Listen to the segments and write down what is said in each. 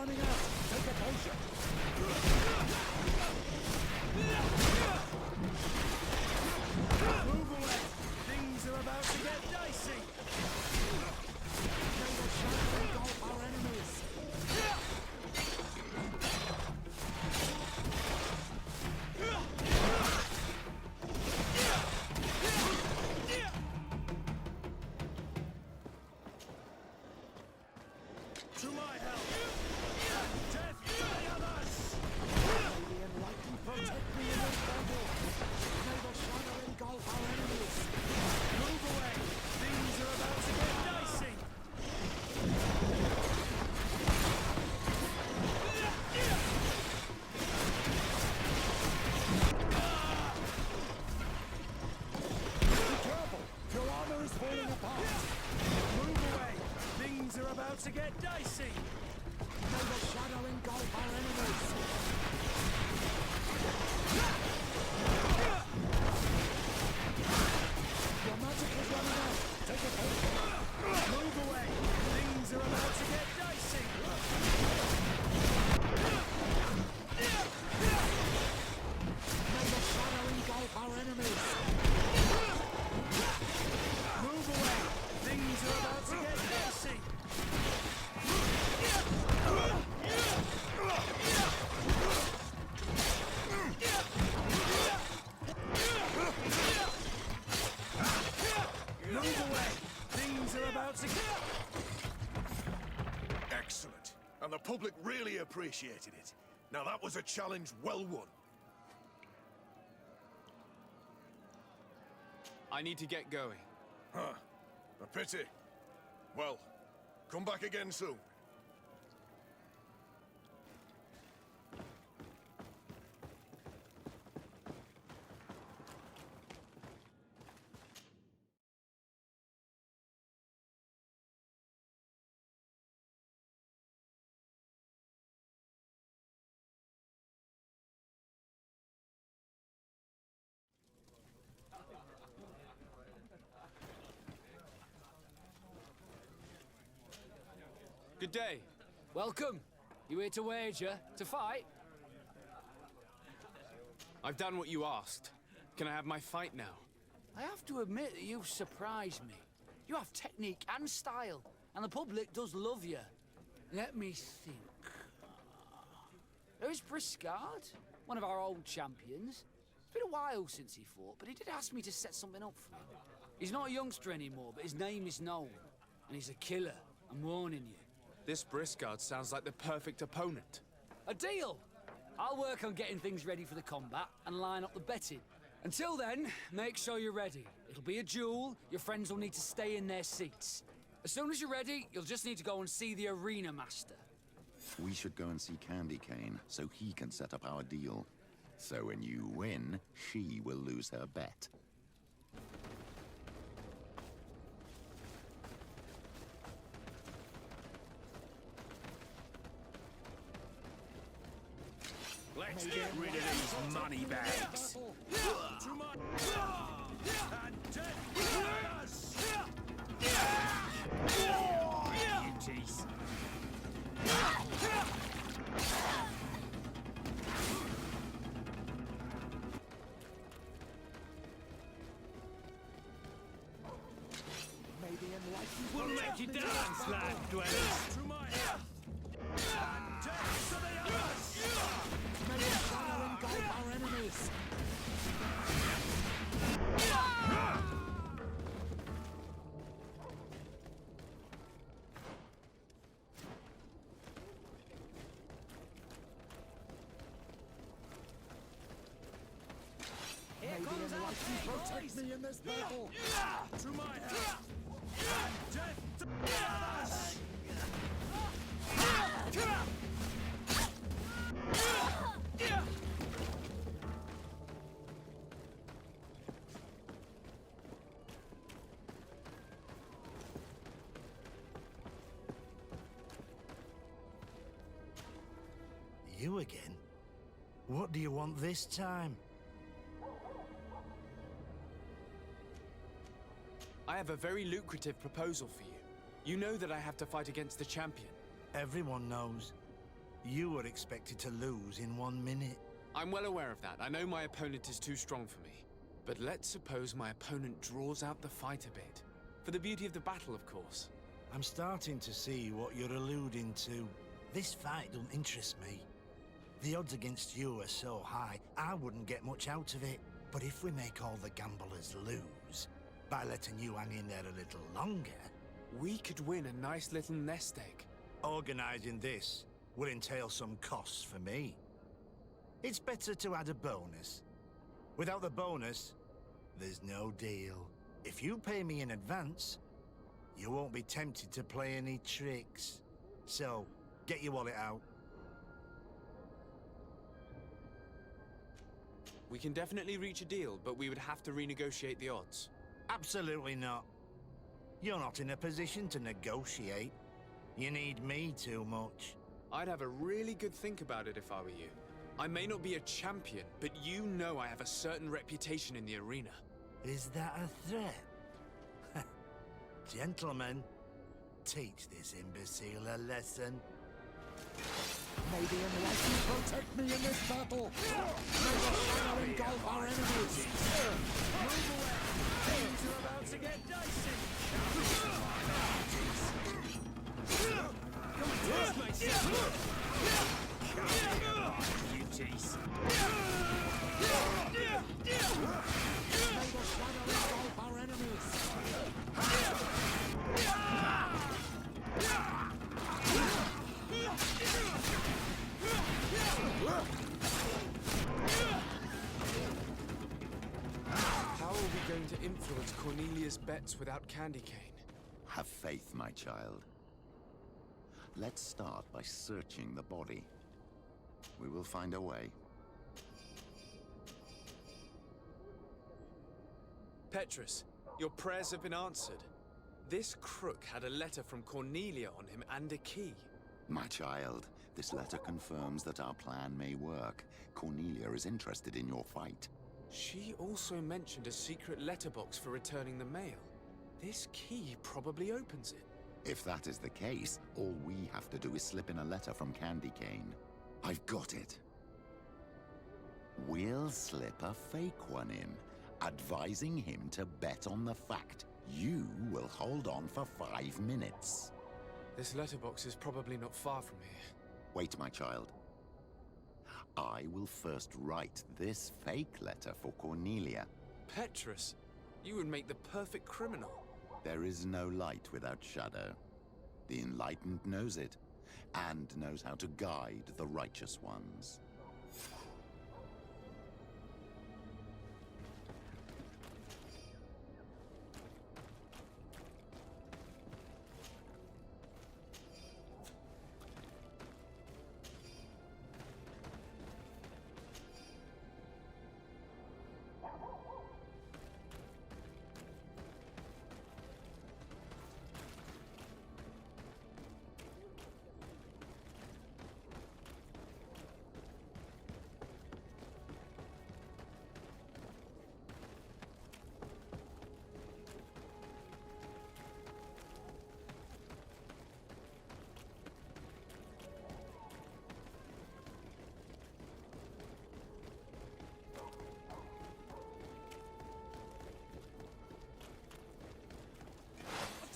running out. Take a potion. Move away. Things are about to get dicey. May the shadow engulf our enemies. To my help. Death to the others. May the enlightened protect me in this battle. May the shadow engulf our enemies. Move away. Things are about to get dicey. Be careful. Your armor is falling apart. Move away. Things are about to get dicey. May the shadow engulf our enemies. Your magic is running out. Take a potion. Move away. Things are about to get dicey. May the shadow engulf our enemies. Move away. Things are about to get dicey. Move away. Things are about to get... Excellent. And the public really appreciated it. Now that was a challenge well won. I need to get going. Huh. A pity. Well, come back again soon. Good day. Welcome. You here to wager? To fight? I've done what you asked. Can I have my fight now? I have to admit that you've surprised me. You have technique and style, and the public does love you. Let me think. There is Briscard, one of our old champions. It's been a while since he fought, but he did ask me to set something up for him. He's not a youngster anymore, but his name is known, and he's a killer. I'm warning you. This Briscard sounds like the perfect opponent. A deal! I'll work on getting things ready for the combat and line up the betting. Until then, make sure you're ready. It'll be a duel. Your friends will need to stay in their seats. As soon as you're ready, you'll just need to go and see the arena master. We should go and see Candy Cane so he can set up our deal. So when you win, she will lose her bet. Let's get rid of these money bags. To my... And death to the others. Beauties. May the enlightened We'll make you dance, land dwellers. To my health. And death to the others. May the shadow engulf our enemies. May the enlightened protect me in this battle. To my health. And death to the others. You again? What do you want this time? I have a very lucrative proposal for you. You know that I have to fight against the champion. Everyone knows. You were expected to lose in 1 minute. I'm well aware of that. I know my opponent is too strong for me. But let's suppose my opponent draws out the fight a bit. For the beauty of the battle, of course. I'm starting to see what you're alluding to. This fight don't interest me. The odds against you are so high, I wouldn't get much out of it. But if we make all the gamblers lose, by letting you hang in there a little longer... We could win a nice little nest egg. Organising this will entail some costs for me. It's better to add a bonus. Without the bonus, there's no deal. If you pay me in advance, you won't be tempted to play any tricks. So, get your wallet out. We can definitely reach a deal, but we would have to renegotiate the odds. Absolutely not. You're not in a position to negotiate. You need me too much. I'd have a really good think about it if I were you. I may not be a champion, but you know I have a certain reputation in the arena. Is that a threat? Gentlemen, teach this imbecile a lesson. May the enlightened protect me in this battle! May the shadow engulf our enemies! Move away! Things are about to get dicey! Come and test myself! Beauties! May the shadow engulf our enemies! How are we going to influence Cornelia's bets without candy cane? Have faith, my child. Let's start by searching the body. We will find a way. Petrus, your prayers have been answered. This crook had a letter from Cornelia on him and a key. My child, this letter confirms that our plan may work. Cornelia is interested in your fight. She also mentioned a secret letterbox for returning the mail. This key probably opens it. If that is the case, all we have to do is slip in a letter from Candy Cane. I've got it. We'll slip a fake one in, advising him to bet on the fact you will hold on for 5 minutes. This letterbox is probably not far from here. Wait, my child. I will first write this fake letter for Cornelia. Petrus, you would make the perfect criminal. There is no light without shadow. The enlightened knows it, and knows how to guide the righteous ones.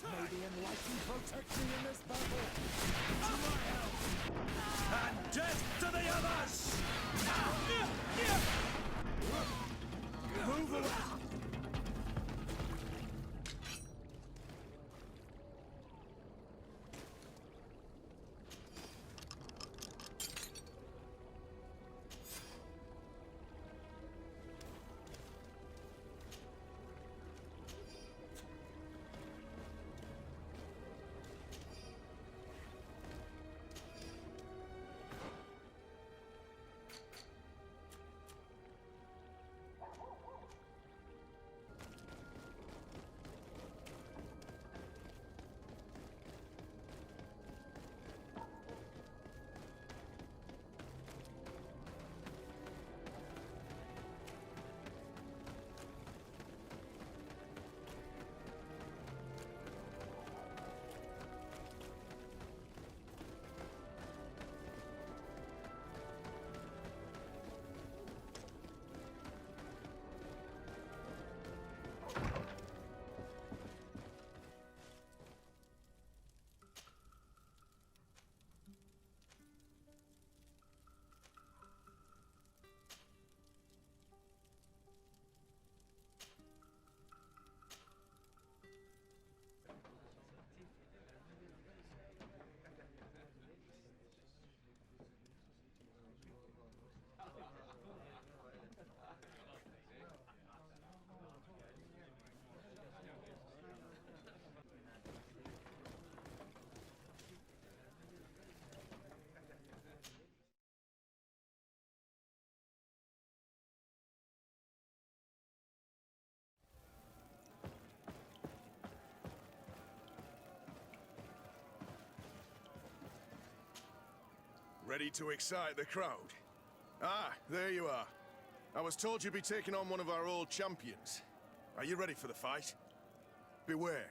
May the enlightened protect me in this battle! To my help! And death to the others! Move away! Ready to excite the crowd? Ah, there you are. I was told you'd be taking on one of our old champions. Are you ready for the fight? Beware.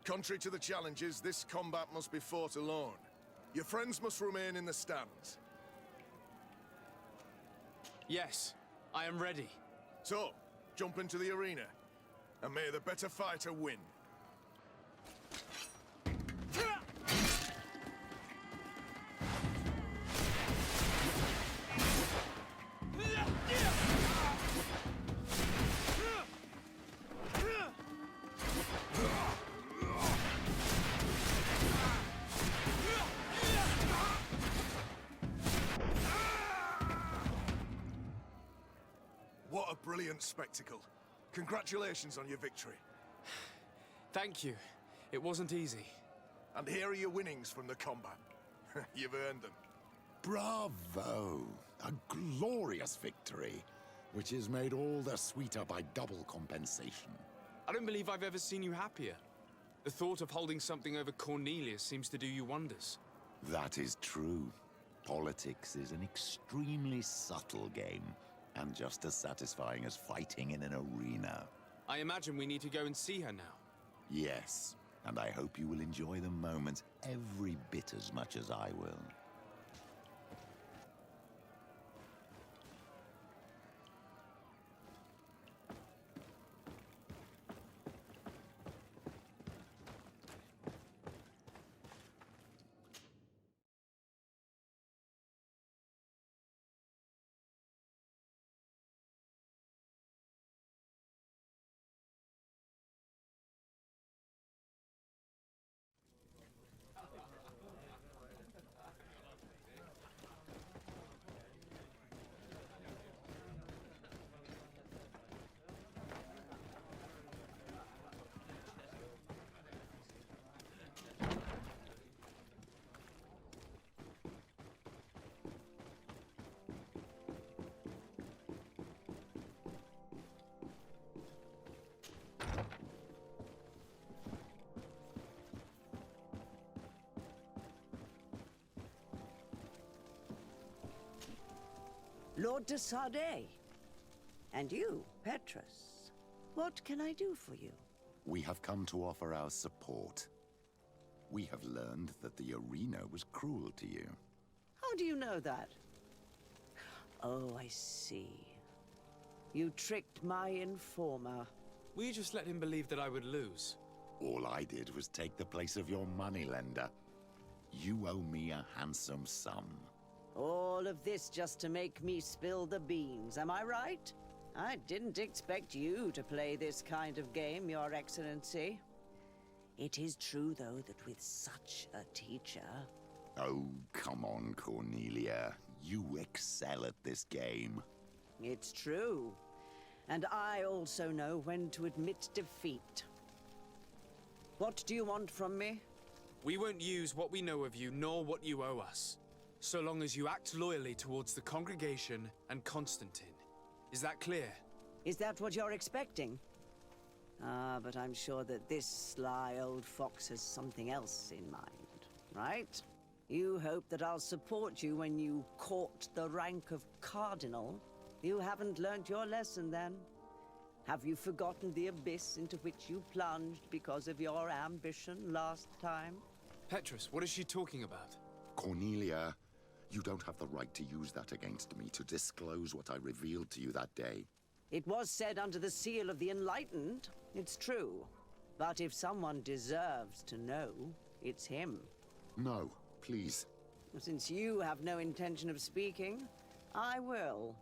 Contrary to the challenges, this combat must be fought alone. Your friends must remain in the stands. Yes, I am ready. So, jump into the arena, and may the better fighter win. What a brilliant spectacle. Congratulations on your victory. Thank you. It wasn't easy. And here are your winnings from the combat. You've earned them. Bravo! A glorious victory, which is made all the sweeter by double compensation. I don't believe I've ever seen you happier. The thought of holding something over Cornelia seems to do you wonders. That is true. Politics is an extremely subtle game, and just as satisfying as fighting in an arena. I imagine we need to go and see her now. Yes, and I hope you will enjoy the moment every bit as much as I will. Lord de Sardet. And you, Petrus. What can I do for you? We have come to offer our support. We have learned that the arena was cruel to you. How do you know that? Oh, I see. You tricked my informer. Will you just let him believe that I would lose? All I did was take the place of your moneylender. You owe me a handsome sum. All of this just to make me spill the beans, am I right? I didn't expect you to play this kind of game, Your Excellency. It is true, though, that with such a teacher... Oh, come on, Cornelia. You excel at this game. It's true. And I also know when to admit defeat. What do you want from me? We won't use what we know of you, nor what you owe us, so long as you act loyally towards the congregation and Constantine. Is that clear? Is that what you're expecting? Ah, but I'm sure that this sly old fox has something else in mind, right? You hope that I'll support you when you court the rank of cardinal. You haven't learnt your lesson, then. Have you forgotten the abyss into which you plunged because of your ambition last time? Petrus, what is she talking about? Cornelia, you don't have the right to use that against me, to disclose what I revealed to you that day. It was said under the seal of the Enlightened, it's true. But if someone deserves to know, it's him. No, please. Since you have no intention of speaking, I will.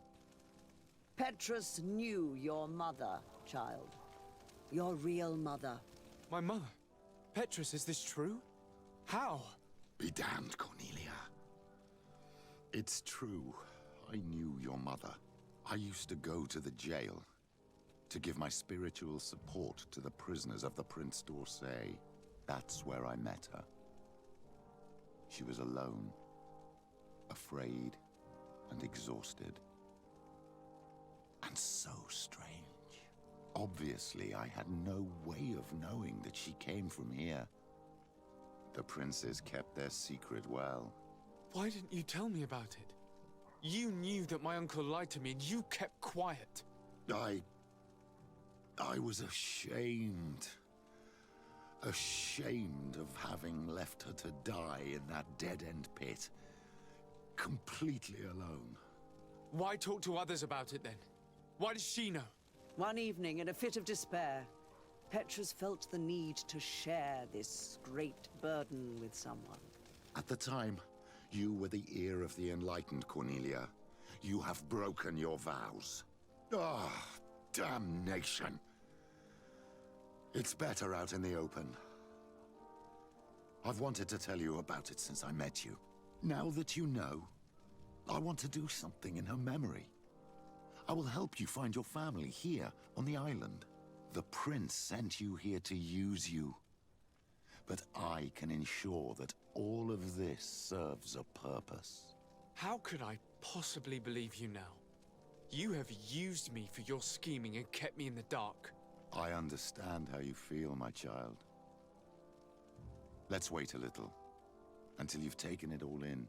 Petrus knew your mother, child. Your real mother. My mother? Petrus, is this true? How? Be damned, Cornelia. It's true. I knew your mother. I used to go to the jail to give my spiritual support to the prisoners of the Prince d'Orsay. That's where I met her. She was alone, afraid, and exhausted. And so strange. Obviously, I had no way of knowing that she came from here. The princes kept their secret well. Why didn't you tell me about it? You knew that my uncle lied to me, and you kept quiet. I was ashamed. Ashamed of having left her to die in that dead-end pit. Completely alone. Why talk to others about it then? Why does she know? One evening, in a fit of despair, Petrus felt the need to share this great burden with someone. At the time, you were the ear of the enlightened, Cornelia. You have broken your vows. Ah, damnation. It's better out in the open. I've wanted to tell you about it since I met you. Now that you know, I want to do something in her memory. I will help you find your family here on the island. The prince sent you here to use you. But I can ensure that all of this serves a purpose. How could I possibly believe you now? You have used me for your scheming and kept me in the dark. I understand how you feel, my child. Let's wait a little, until you've taken it all in.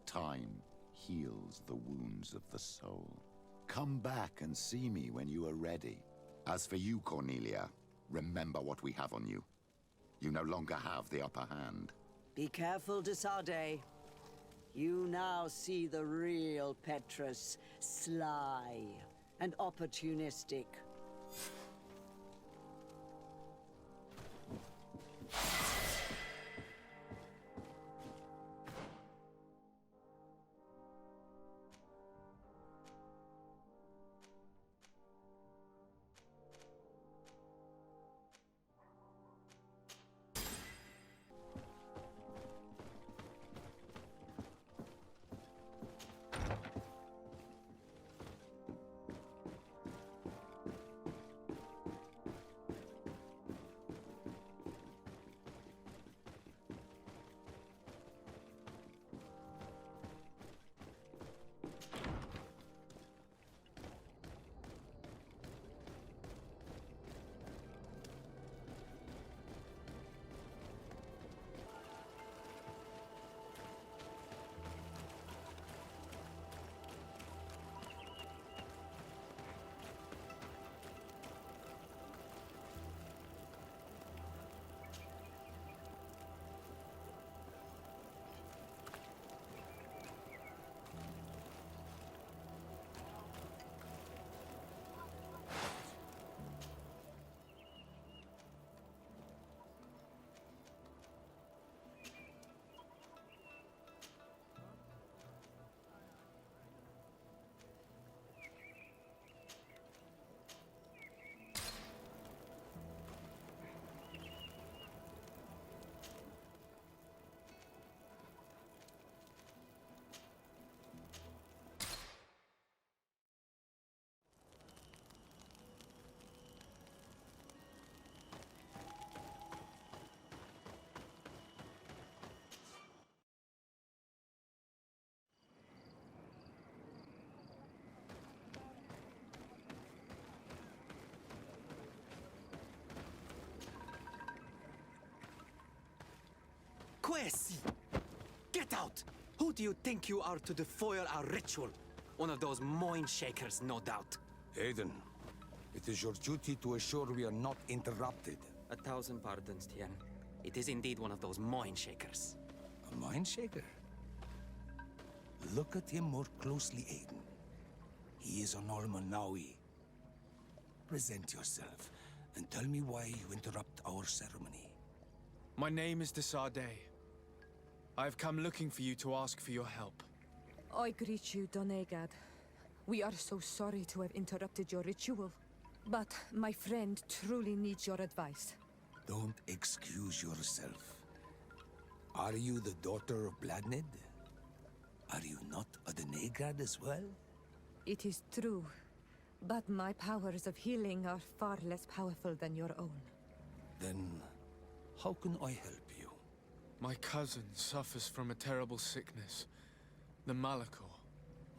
Time heals the wounds of the soul. Come back and see me when you are ready. As for you, Cornelia, remember what we have on you. You no longer have the upper hand. Be careful, de Sardet. You now see the real Petrus, sly and opportunistic. Quesi! Get out! Who do you think you are to foil our ritual? One of those mind shakers, no doubt. Aiden, it is your duty to assure we are not interrupted. 1,000 pardons, Tien. It is indeed one of those mind shakers. A mind shaker? Look at him more closely, Aiden. He is an Almanawi. Present yourself, and tell me why you interrupt our ceremony. My name is de Sardet. I have come looking for you to ask for your help. I greet you, Donegad. We are so sorry to have interrupted your ritual. But my friend truly needs your advice. Don't excuse yourself. Are you the daughter of Bladnid? Are you not a Denegad as well? It is true, but my powers of healing are far less powerful than your own. Then, how can I help you? My cousin suffers from a terrible sickness, the Malachor.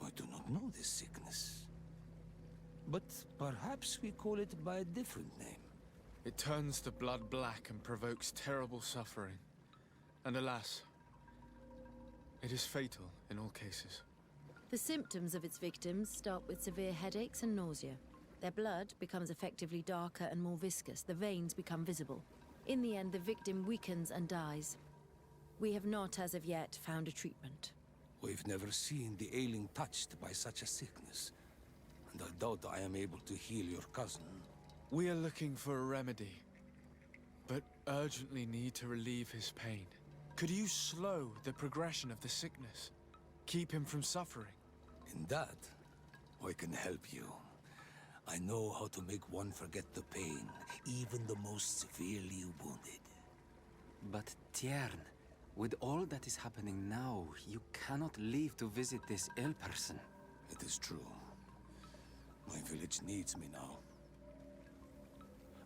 I do not know this sickness. But perhaps we call it by a different name. It turns the blood black and provokes terrible suffering. And alas, It is fatal in all cases. The symptoms of its victims start with severe headaches and nausea. Their blood becomes effectively darker and more viscous. The veins become visible. In the end, the victim weakens and dies. We have not, as of yet, found a treatment. We've never seen the ailing touched by such a sickness, and I doubt I am able to heal your cousin. We are looking for a remedy, but urgently need to relieve his pain. Could you slow the progression of the sickness? Keep him from suffering? In that, I can help you. I know how to make one forget the pain, even the most severely wounded. But Tiern, with all that is happening now, you cannot leave to visit this ill person. It is true. My village needs me now.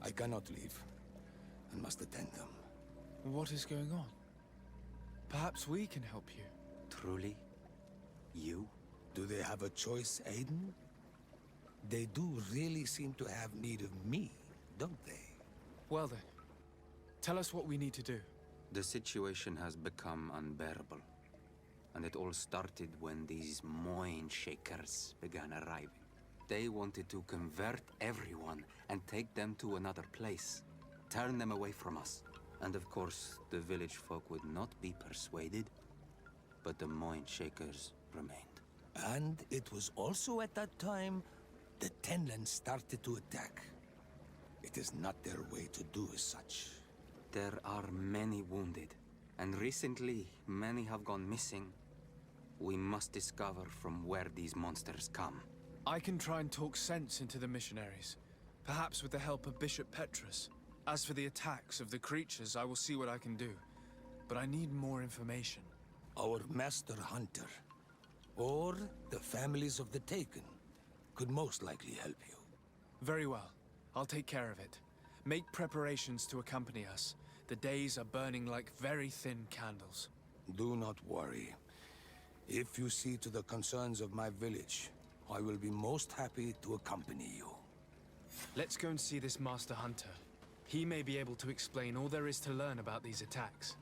I cannot leave, and must attend them. What is going on? Perhaps we can help you. Truly? You? Do they have a choice, Aiden? They do really seem to have need of me, don't they? Well then, tell us what we need to do. The situation has become unbearable. And it all started when these Moin Shakers began arriving. They wanted to convert everyone and take them to another place. Turn them away from us. And of course, the village folk would not be persuaded. But the Moin Shakers remained. And it was also at that time the Tenland started to attack. It is not their way to do as such. There are many wounded, and recently many have gone missing. We must discover from where these monsters come. I can try and talk sense into the missionaries, perhaps with the help of Bishop Petrus. As for the attacks of the creatures, I will see what I can do. But I need more information. Our master hunter, or the families of the Taken, could most likely help you. Very well. I'll take care of it. Make preparations to accompany us. The days are burning like very thin candles. Do not worry. If you see to the concerns of my village, I will be most happy to accompany you. Let's go and see this Master Hunter. He may be able to explain all there is to learn about these attacks.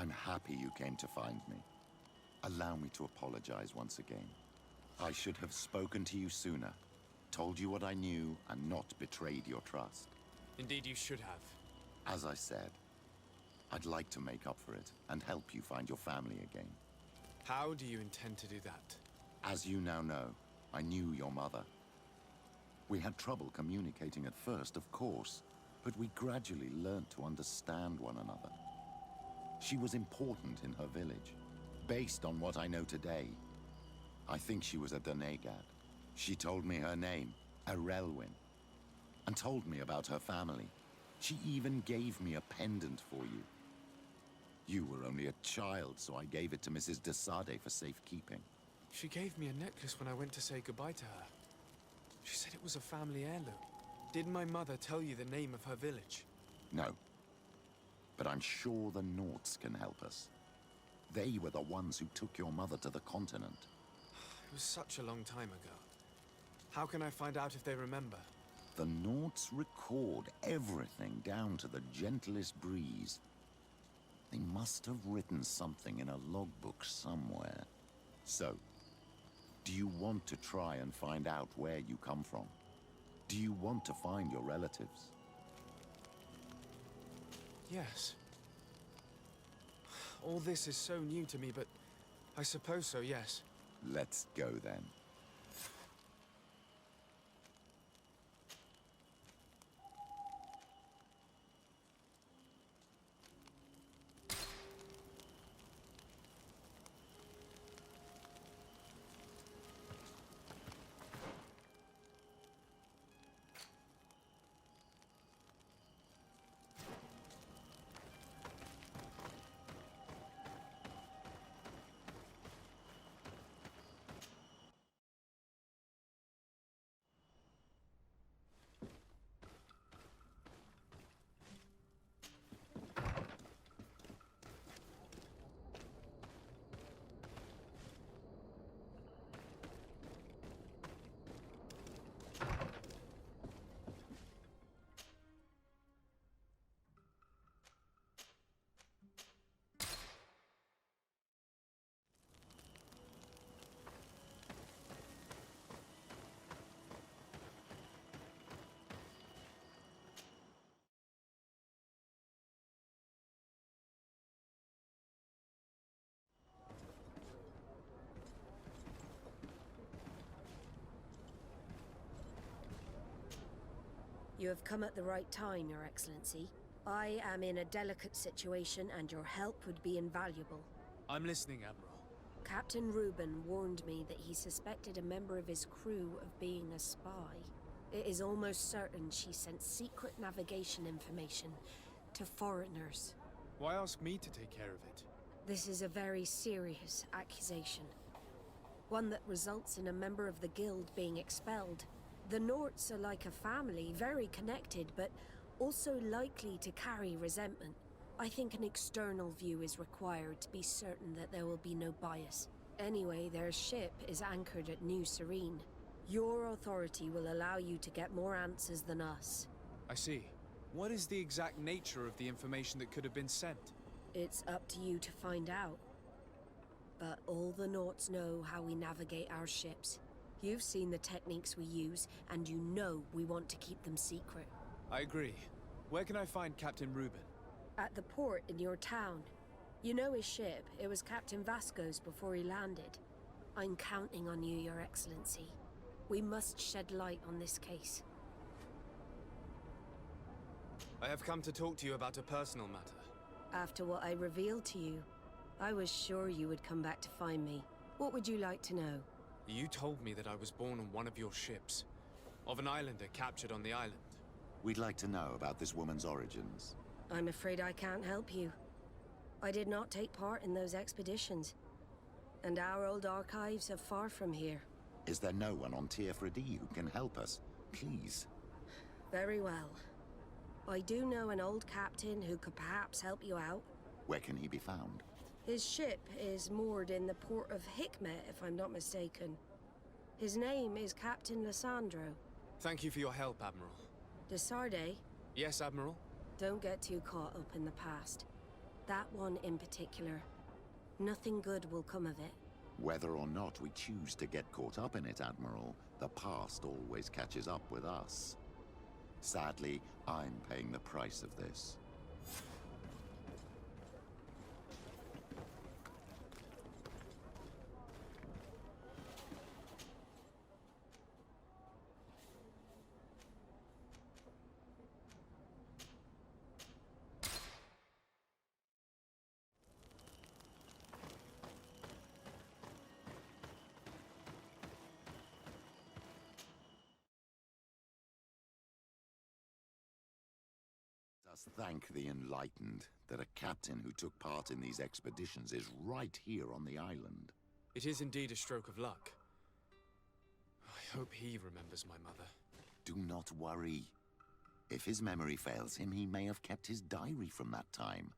I'm happy you came to find me. Allow me to apologize once again. I should have spoken to you sooner, told you what I knew, and not betrayed your trust. Indeed, you should have. As I said, I'd like to make up for it and help you find your family again. How do you intend to do that? As you now know, I knew your mother. We had trouble communicating at first, of course, but we gradually learned to understand one another. She was important in her village. Based on what I know today, I think she was a Donegad. She told me her name, Arelwyn, and told me about her family. She even gave me a pendant for you. You were only a child, so I gave it to Mrs. de Sade for safekeeping. She gave me a necklace when I went to say goodbye to her. She said it was a family heirloom. Did my mother tell you the name of her village? No. But I'm sure the Norts can help us. They were the ones who took your mother to the continent. It was such a long time ago. How can I find out if they remember? The Norts record everything down to the gentlest breeze. They must have written something in a logbook somewhere. So, do you want to try and find out where you come from? Do you want to find your relatives? Yes. All this is so new to me, but I suppose so, yes. Let's go then. You have come at the right time, Your Excellency. I am in a delicate situation and your help would be invaluable. I'm listening, Admiral. Captain Reuben warned me that he suspected a member of his crew of being a spy. It is almost certain she sent secret navigation information to foreigners. Why ask me to take care of it? This is a very serious accusation. One that results in a member of the guild being expelled. The Norts are like a family, very connected, but also likely to carry resentment. I think an external view is required to be certain that there will be no bias. Anyway, their ship is anchored at New Serene. Your authority will allow you to get more answers than us. I see. What is the exact nature of the information that could have been sent? It's up to you to find out. But all the Norts know how we navigate our ships. You've seen the techniques we use, and you know we want to keep them secret. I agree. Where can I find Captain Reuben? At the port in your town. You know his ship. It was Captain Vasco's before he landed. I'm counting on you, Your Excellency. We must shed light on this case. I have come to talk to you about a personal matter. After what I revealed to you, I was sure you would come back to find me. What would you like to know? You told me that I was born on one of your ships. Of an islander captured on the island. We'd like to know about this woman's origins. I'm afraid I can't help you. I did not take part in those expeditions. And our old archives are far from here. Is there no one on Tier-Fredy who can help us? Please. Very well. I do know an old captain who could perhaps help you out. Where can he be found? His ship is moored in the port of Hikmet, if I'm not mistaken. His name is Captain Lissandro. Thank you for your help, Admiral. De Sardet? Yes, Admiral? Don't get too caught up in the past. That one in particular. Nothing good will come of it. Whether or not we choose to get caught up in it, Admiral, the past always catches up with us. Sadly, I'm paying the price of this. Thank the Enlightened that a captain who took part in these expeditions is right here on the island. It is indeed a stroke of luck. I hope he remembers my mother. Do not worry. If his memory fails him, he may have kept his diary from that time.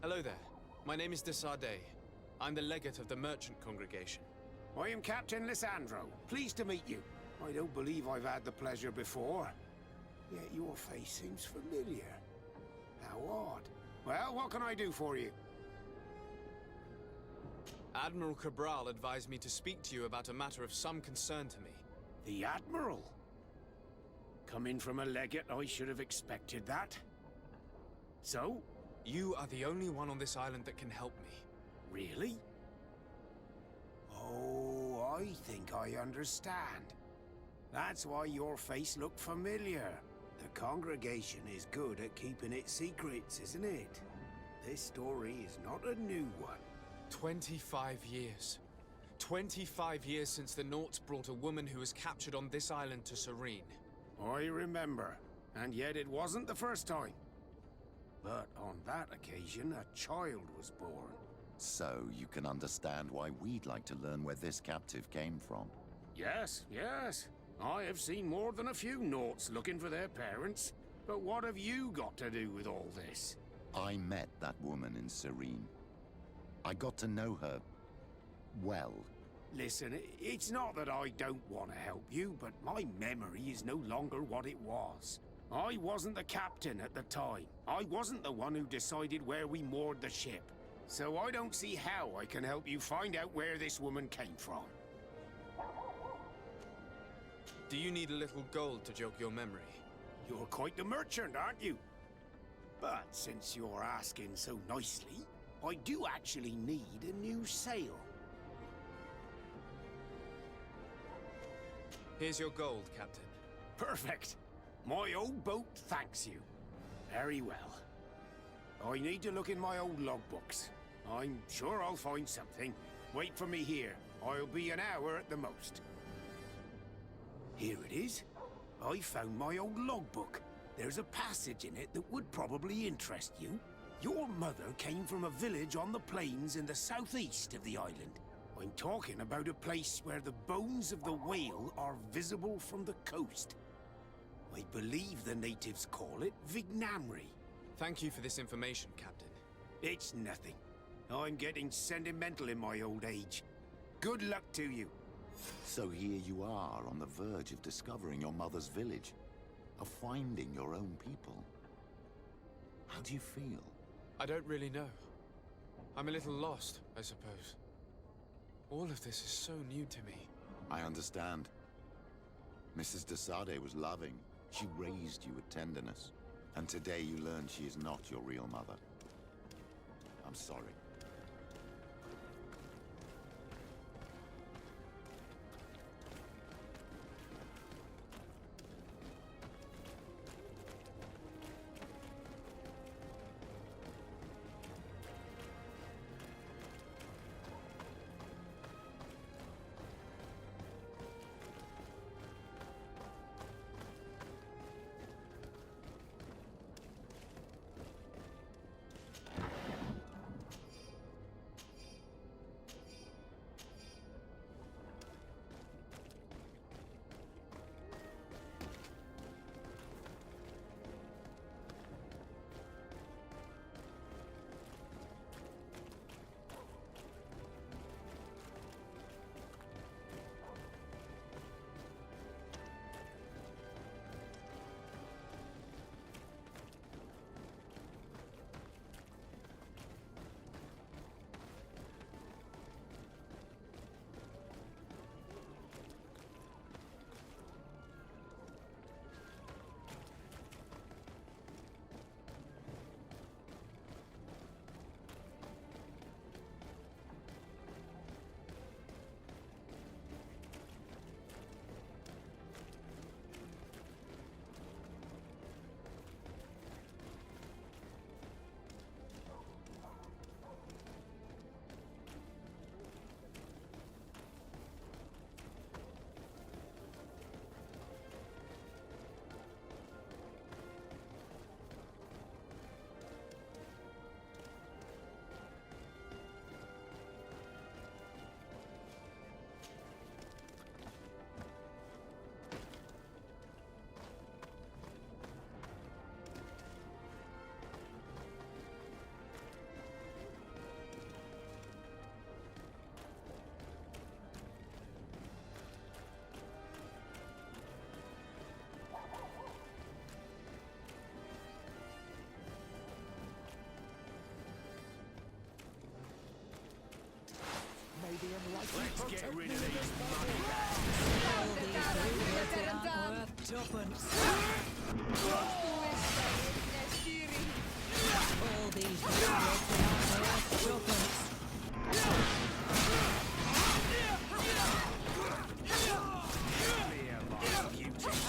Hello there. My name is de Sardet. I'm the legate of the merchant congregation. I am Captain Lissandro. Pleased to meet you. I don't believe I've had the pleasure before. Yet your face seems familiar. How odd. Well, what can I do for you? Admiral Cabral advised me to speak to you about a matter of some concern to me. The Admiral? Coming from a legate, I should have expected that. So? You are the only one on this island that can help me. Really? Oh, I think I understand. That's why your face looked familiar. The congregation is good at keeping its secrets, isn't it? This story is not a new one. 25 years. 25 years since the Nauts brought a woman who was captured on this island to Serene. I remember, and yet it wasn't the first time. But on that occasion, a child was born. So you can understand why we'd like to learn where this captive came from. Yes, yes. I have seen more than a few Nauts looking for their parents. But what have you got to do with all this? I met that woman in Serene. I got to know her well. Listen, it's not that I don't want to help you, but my memory is no longer what it was. I wasn't the captain at the time. I wasn't the one who decided where we moored the ship. So I don't see how I can help you find out where this woman came from. Do you need a little gold to jog your memory? You're quite the merchant, aren't you? But since you're asking so nicely, I do actually need a new sail. Here's your gold, Captain. Perfect. My old boat thanks you. Very well. I need to look in my old logbooks. I'm sure I'll find something. Wait for me here. I'll be an hour at the most. Here it is. I found my old logbook. There's a passage in it that would probably interest you. Your mother came from a village on the plains in the southeast of the island. I'm talking about a place where the bones of the whale are visible from the coast. I believe the natives call it Vignamri. Thank you for this information, Captain. It's nothing. I'm getting sentimental in my old age. Good luck to you. So here you are on the verge of discovering your mother's village, of finding your own people. How do you feel? I don't really know. I'm a little lost, I suppose. All of this is so new to me. I understand. Mrs. de Sade was loving. She raised you with tenderness. And today you learn she is not your real mother. I'm sorry. May the enlightened Let's get protect rid me of in these this money All these worth tuppence. Here, my beauty.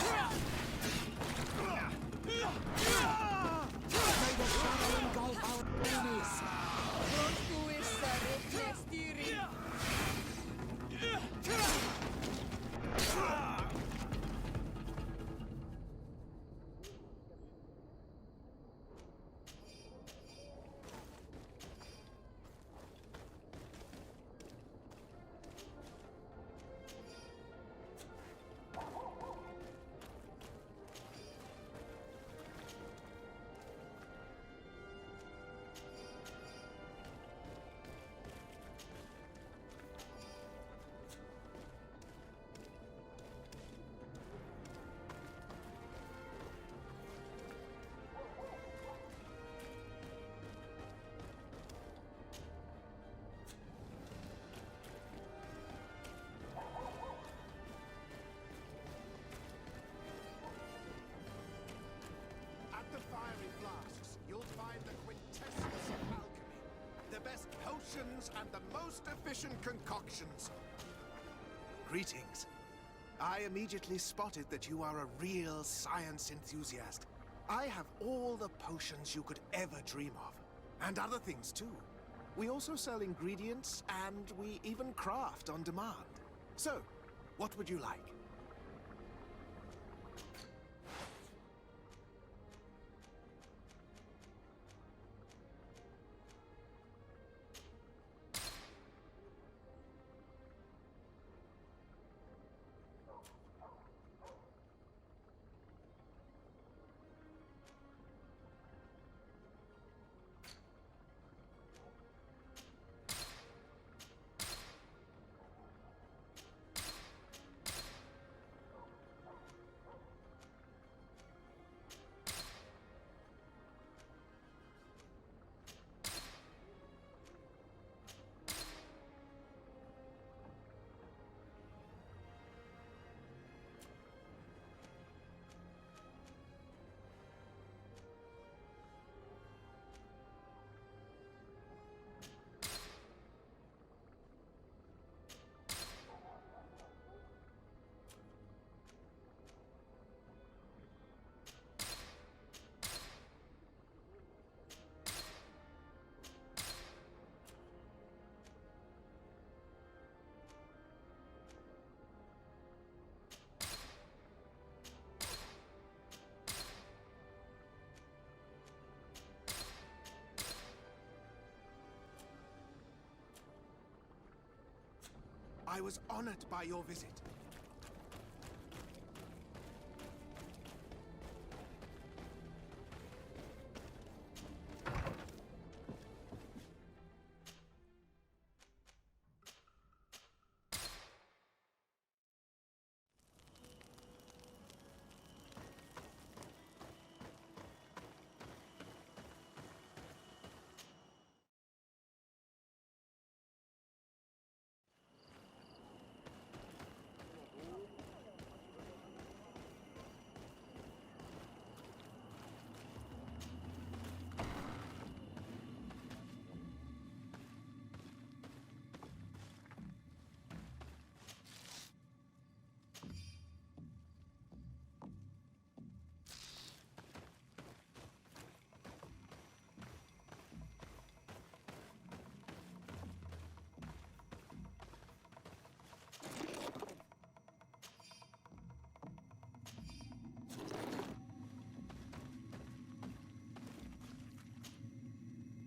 potions and the most efficient concoctions. Greetings. I immediately spotted that you are a real science enthusiast. I have all the potions you could ever dream of. And other things too. We also sell ingredients, and we even craft on demand. So, what would you like? I was honored by your visit.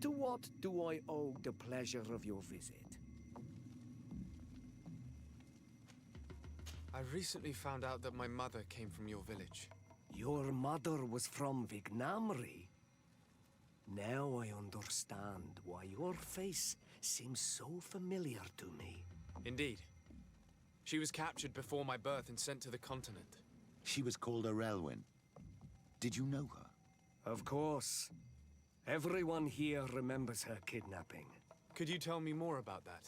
To what do I owe the pleasure of your visit? I recently found out that my mother came from your village. Your mother was from Vignamri? Now I understand why your face seems so familiar to me. Indeed. She was captured before my birth and sent to the continent. She was called Arelwyn. Did you know her? Of course. Everyone here remembers her kidnapping. Could you tell me more about that?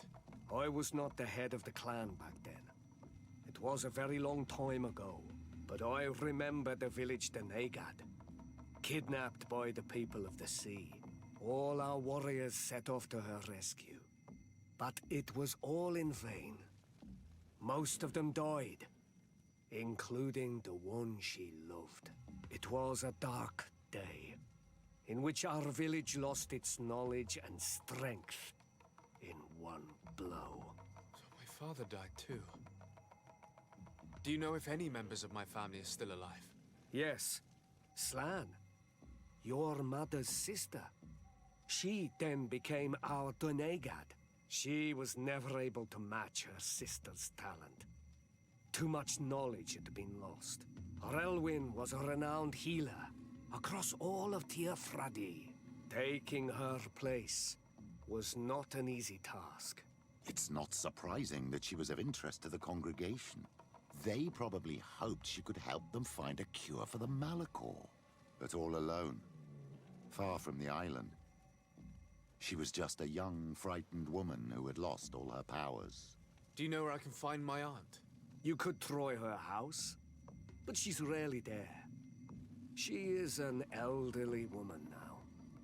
I was not the head of the clan back then. It was a very long time ago, but I remember the village Donegad, kidnapped by the people of the sea. All our warriors set off to her rescue. But it was all in vain. Most of them died, including the one she loved. It was a dark day, in which our village lost its knowledge and strength in one blow. So my father died too. Do you know if any members of my family are still alive? Yes. Slan, your mother's sister. She then became our Donegad. She was never able to match her sister's talent. Too much knowledge had been lost. Arelwyn was a renowned healer across all of Teofradi. Taking her place was not an easy task. It's not surprising that she was of interest to the congregation. They probably hoped she could help them find a cure for the Malachor. But all alone, far from the island. She was just a young, frightened woman who had lost all her powers. Do you know where I can find my aunt? You could try her house, but she's rarely there. She is an elderly woman now,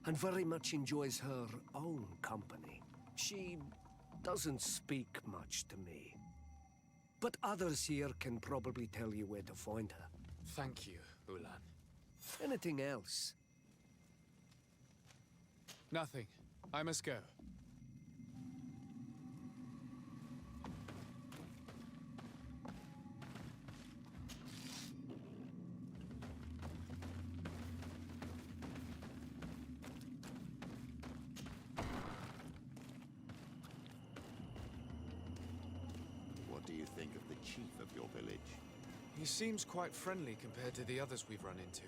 and very much enjoys her own company. She doesn't speak much to me. But others here can probably tell you where to find her. Thank you, Ulan. Anything else? Nothing. I must go. What do you think of the chief of your village? He seems quite friendly compared to the others we've run into.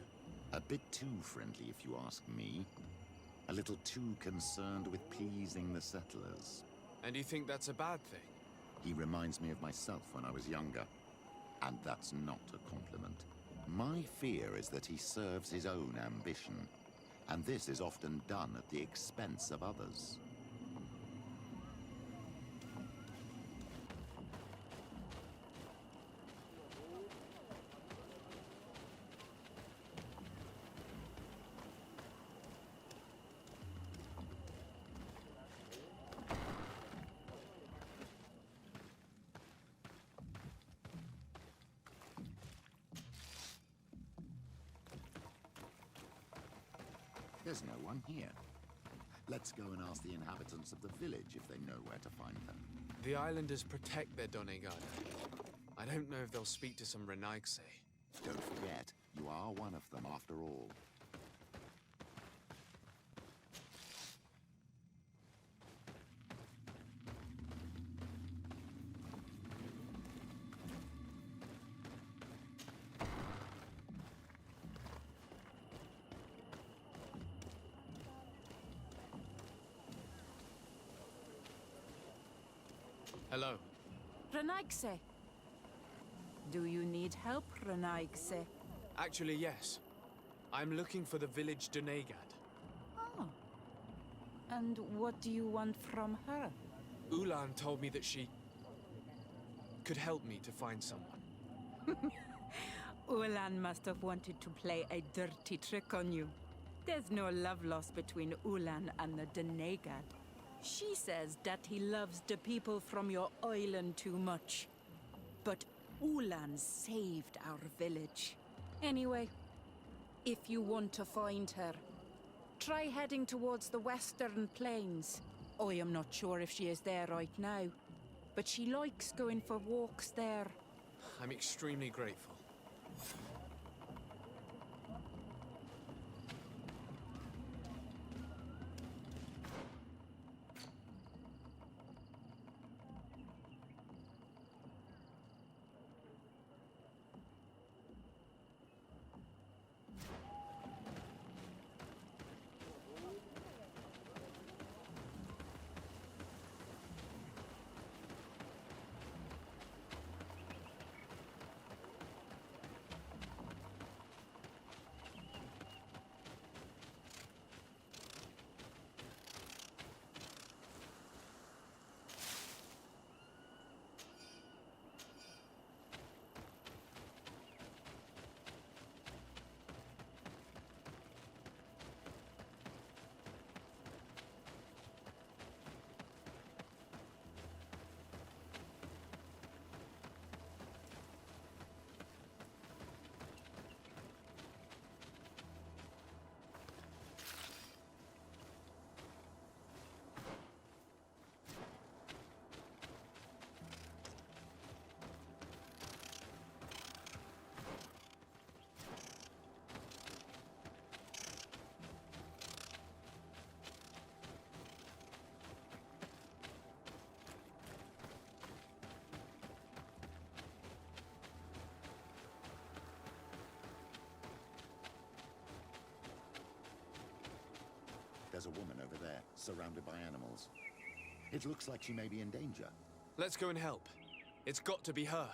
A bit too friendly, if you ask me. A little too concerned with pleasing the settlers. And you think that's a bad thing? He reminds me of myself when I was younger. And that's not a compliment. My fear is that he serves his own ambition. And this is often done at the expense of others. There's no one here. Let's go and ask the inhabitants of the village if they know where to find her. The islanders protect their Donegada. I don't know if they'll speak to some Renaigse. Don't forget, you are one of them after all. Hello. Renaigse. Do you need help, Renaigse? Actually, yes. I'm looking for the village Donegad. Oh. And what do you want from her? Ulan told me that she could help me to find someone. Ulan must have wanted to play a dirty trick on you. There's no love lost between Ulan and the Donegad. She says that he loves the people from your island too much. But Ulan saved our village. Anyway, if you want to find her, try heading towards the western plains. I am not sure if she is there right now, but she likes going for walks there. I'm extremely grateful. There's a woman over there, surrounded by animals. It looks like she may be in danger. Let's go and help. It's got to be her.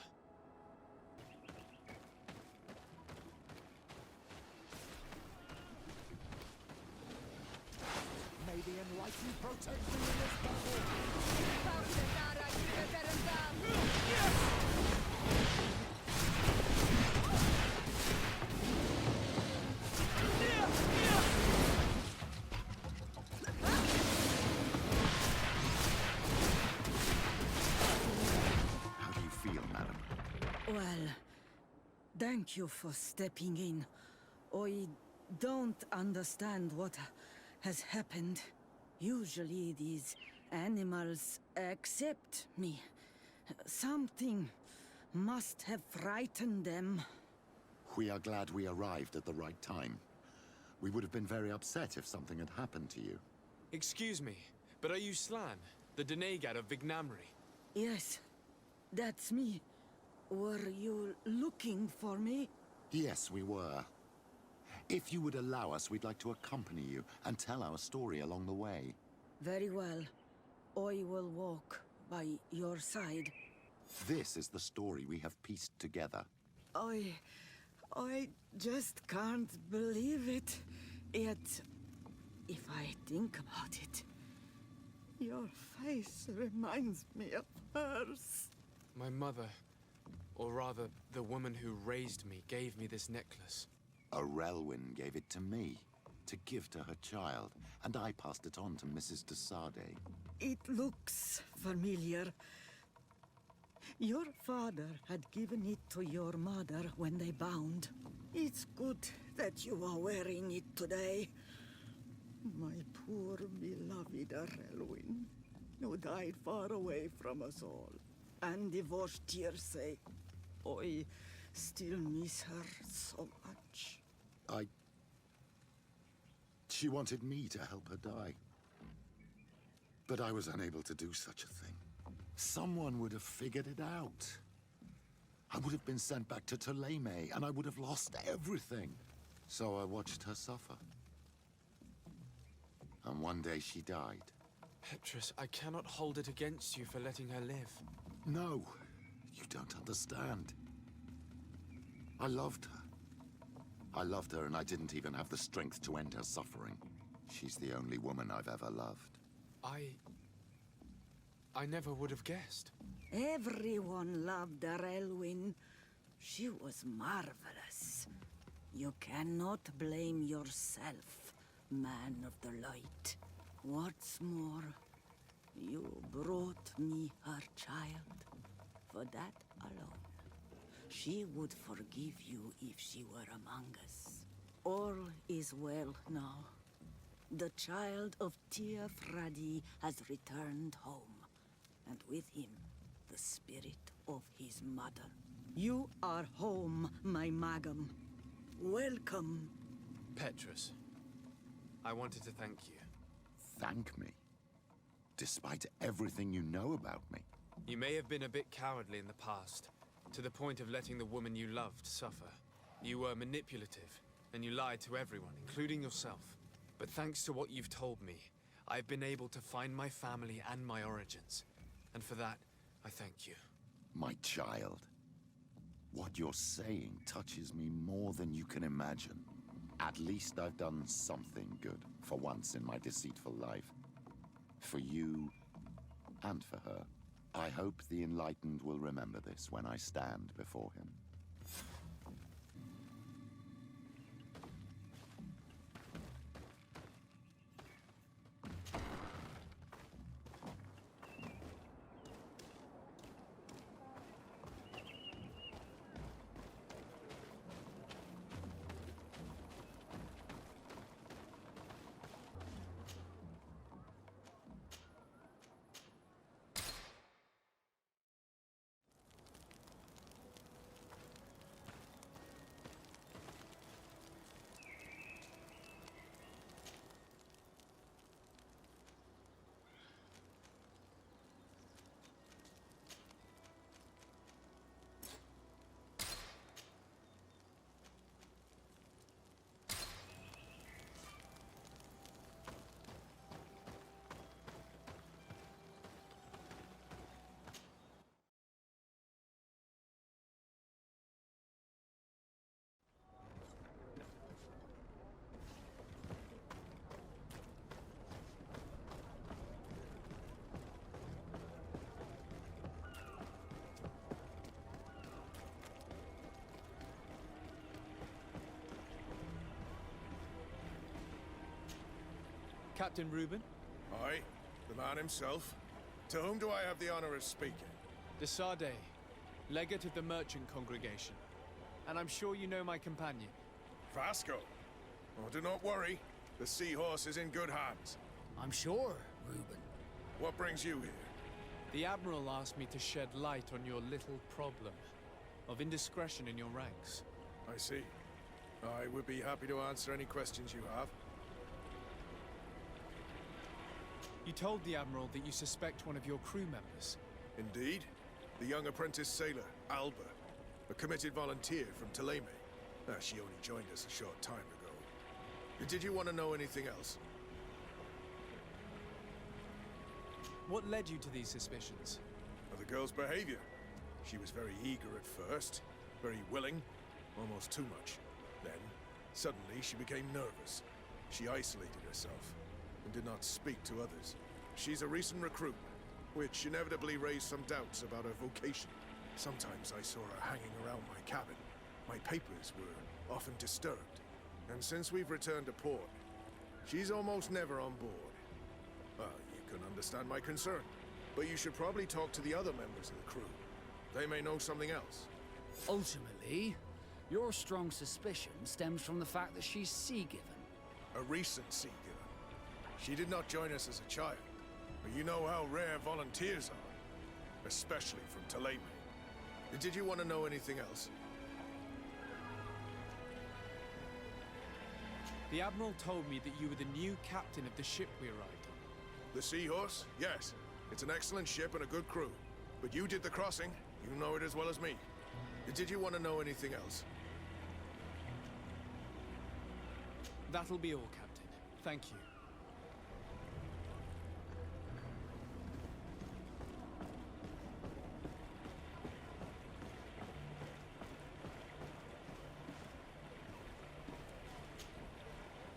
May the Enlightened protect me in this battle! Thank you for stepping in. I don't understand what has happened. Usually these animals accept me. Something must have frightened them. We are glad we arrived at the right time. We would have been very upset if something had happened to you. Excuse me, but are you Slan, the Denegad of Vignamri? Yes, that's me. Were you looking for me? Yes, we were. If you would allow us, we'd like to accompany you and tell our story along the way. Very well. I will walk by your side. This is the story we have pieced together. I just can't believe it. Yet, if I think about it, your face reminds me of hers. My mother, or rather, the woman who raised me, gave me this necklace. A Relwyn gave it to me, to give to her child, and I passed it on to Mrs. de Sade. It looks familiar. Your father had given it to your mother when they bound. It's good that you are wearing it today. My poor beloved Relwyn, who died far away from us all, and divorced Tierce. I still miss her so much. She wanted me to help her die. But I was unable to do such a thing. Someone would have figured it out. I would have been sent back to Ptolemy, and I would have lost everything. So I watched her suffer. And one day she died. Petrus, I cannot hold it against you for letting her live. No, you don't understand. I loved her. I loved her, and I didn't even have the strength to end her suffering. She's the only woman I've ever loved. I never would have guessed. Everyone loved Relwyn. She was marvelous. You cannot blame yourself, man of the light. What's more, you brought me her child. For that alone, she would forgive you if she were among us. All is well now. The child of Tia Fradi has returned home, and with him, the spirit of his mother. You are home, my Magam. Welcome. Petrus, I wanted to thank you. Thank me? Despite everything you know about me? You may have been a bit cowardly in the past, to the point of letting the woman you loved suffer. You were manipulative, and you lied to everyone, including yourself. But thanks to what you've told me, I've been able to find my family and my origins. And for that, I thank you. My child. What you're saying touches me more than you can imagine. At least I've done something good, for once in my deceitful life. For you, and for her. I hope the Enlightened will remember this when I stand before him. Captain Reuben? Aye, the man himself. To whom do I have the honor of speaking? De Sade, legate of the merchant congregation. and I'm sure you know my companion. Vasco? Oh, do not worry. The seahorse is in good hands. I'm sure, Reuben. What brings you here? The Admiral asked me to shed light on your little problem of indiscretion in your ranks. I see. I would be happy to answer any questions you have. You told the Admiral that you suspect one of your crew members. Indeed. The young apprentice sailor, Alba. A committed volunteer from Ptolemy. She only joined us a short time ago. Did you want to know anything else? What led you to these suspicions? The girl's behavior. She was very eager at first, very willing, almost too much. Then, suddenly, she became nervous. She isolated herself and did not speak to others. She's a recent recruit, which inevitably raised some doubts about her vocation. Sometimes I saw her hanging around my cabin. My papers were often disturbed. And since we've returned to port, she's almost never on board. You can understand my concern, but you should probably talk to the other members of the crew. They may know something else. Ultimately, your strong suspicion stems from the fact that she's sea-given. A recent sea-given. She did not join us as a child, but you know how rare volunteers are, especially from Ptolemy. Did you want to know anything else? The Admiral told me that you were the new captain of the ship we arrived on. The Seahorse? Yes. It's an excellent ship and a good crew. But you did the crossing. You know it as well as me. Did you want to know anything else? That'll be all, Captain. Thank you.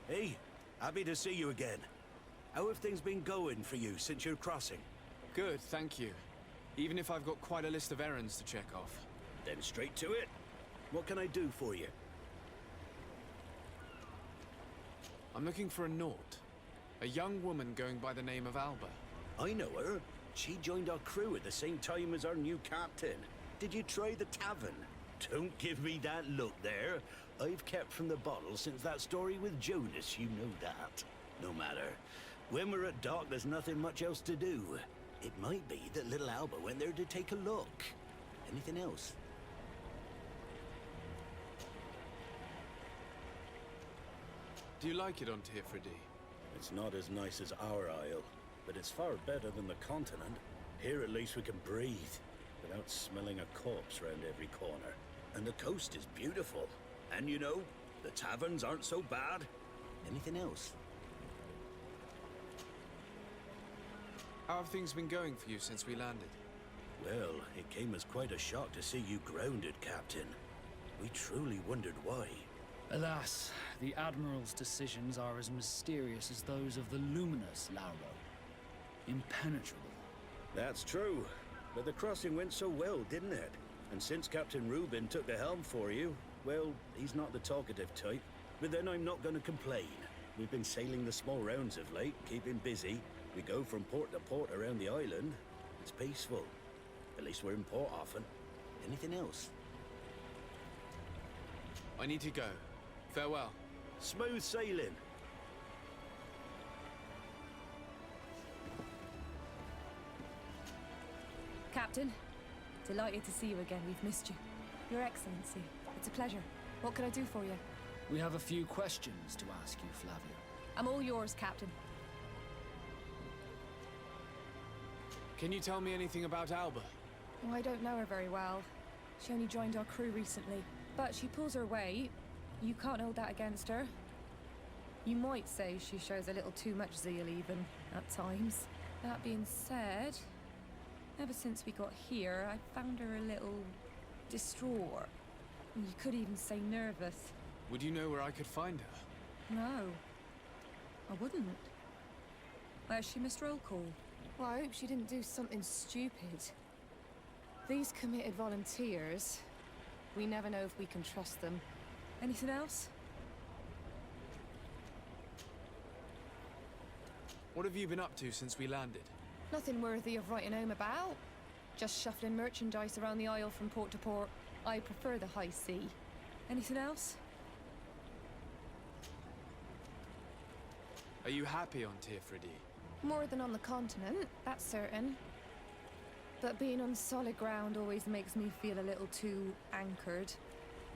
Hey, happy to see you again. How have things been going for you since your crossing? Good, thank you. Even if I've got quite a list of errands to check off. Then straight to it. What can I do for you? I'm looking for a Naut. A young woman going by the name of Alba. I know her. She joined our crew at the same time as our new captain. Did you try the tavern? Don't give me that look there. I've kept from the bottle since that story with Jonas, you know that. No matter. When we're at dock, there's nothing much else to do. It might be that little Alba went there to take a look. Anything else? Do you like it on Tifridi? It's not as nice as our isle, but it's far better than the continent. Here at least we can breathe, without smelling a corpse round every corner. And the coast is beautiful. And you know, the taverns aren't so bad. Anything else? How have things been going for you since we landed? Well, it came as quite a shock to see you grounded, Captain. We truly wondered why. Alas, the Admiral's decisions are as mysterious as those of the luminous Lauro. Impenetrable. That's true. But the crossing went so well, didn't it? And since Captain Reuben took the helm for you, well, he's not the talkative type. But then I'm not going to complain. We've been sailing the small rounds of late, keeping busy. We go from port to port around the island. It's peaceful. At least we're in port often. Anything else? I need to go. Farewell. Smooth sailing. Captain, delighted to see you again. We've missed you. Your Excellency, it's a pleasure. What can I do for you? We have a few questions to ask you, Flavio. I'm all yours, Captain. Can you tell me anything about Alba? Oh, I don't know her very well. She only joined our crew recently. But she pulls her weight. You can't hold that against her. You might say she shows a little too much zeal even, at times. That being said, ever since we got here, I found her a little distraught. You could even say nervous. Would you know where I could find her? No, I wouldn't. Where's she missed roll call? Well, I hope she didn't do something stupid. These committed volunteers, we never know if we can trust them. Anything else? What have you been up to since we landed? Nothing worthy of writing home about. Just shuffling merchandise around the isle from port to port. I prefer the high sea. Anything else? Are you happy on Tirfridi? More than on the continent, that's certain. But being on solid ground always makes me feel a little too anchored.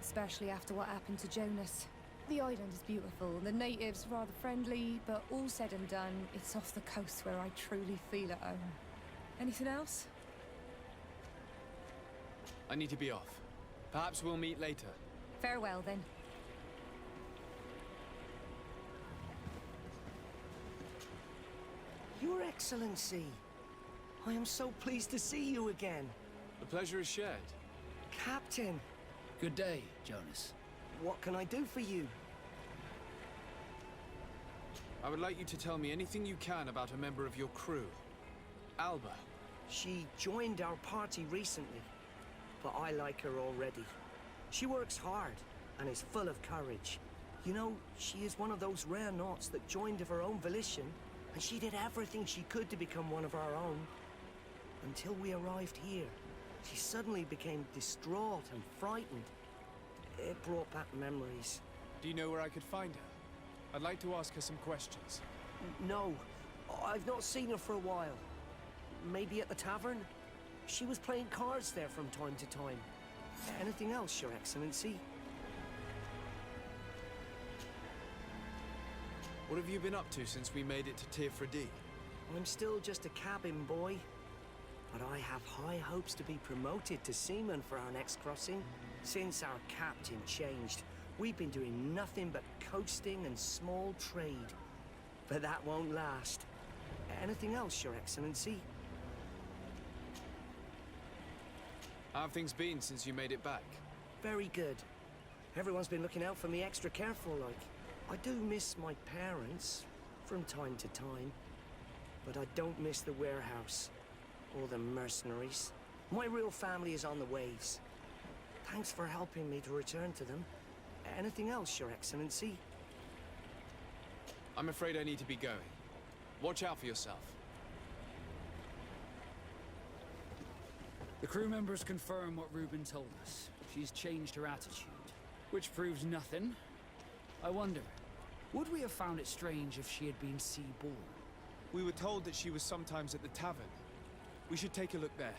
Especially after what happened to Jonas. The island is beautiful, the natives rather friendly, but all said and done, it's off the coast where I truly feel at home. Anything else? I need to be off. Perhaps we'll meet later. Farewell, then. Your Excellency, I am so pleased to see you again. The pleasure is shared. Captain. Good day, Jonas. What can I do for you? I would like you to tell me anything you can about a member of your crew. Alba. She joined our party recently, but I like her already. She works hard and is full of courage. You know, she is one of those rare Nauts that joined of her own volition, and she did everything she could to become one of our own. Until we arrived here, she suddenly became distraught and frightened. It brought back memories. Do you know where I could find her? I'd like to ask her some questions. No, I've not seen her for a while. Maybe at the tavern? She was playing cards there from time to time. Anything else, Your Excellency? What have you been up to since we made it to Tirfridi? I'm still just a cabin boy, but I have high hopes to be promoted to seaman for our next crossing. Since our captain changed, we've been doing nothing but coasting and small trade. But that won't last. Anything else, Your Excellency? How have things been since you made it back? Very good. Everyone's been looking out for me extra careful, like. I do miss my parents, from time to time. But I don't miss the warehouse, or the mercenaries. My real family is on the waves. Thanks for helping me to return to them. Anything else, Your Excellency? I'm afraid I need to be going. Watch out for yourself. The crew members confirm what Reuben told us. She's changed her attitude, which proves nothing. I wonder, would we have found it strange if she had been sea-born? We were told that she was sometimes at the tavern. We should take a look there.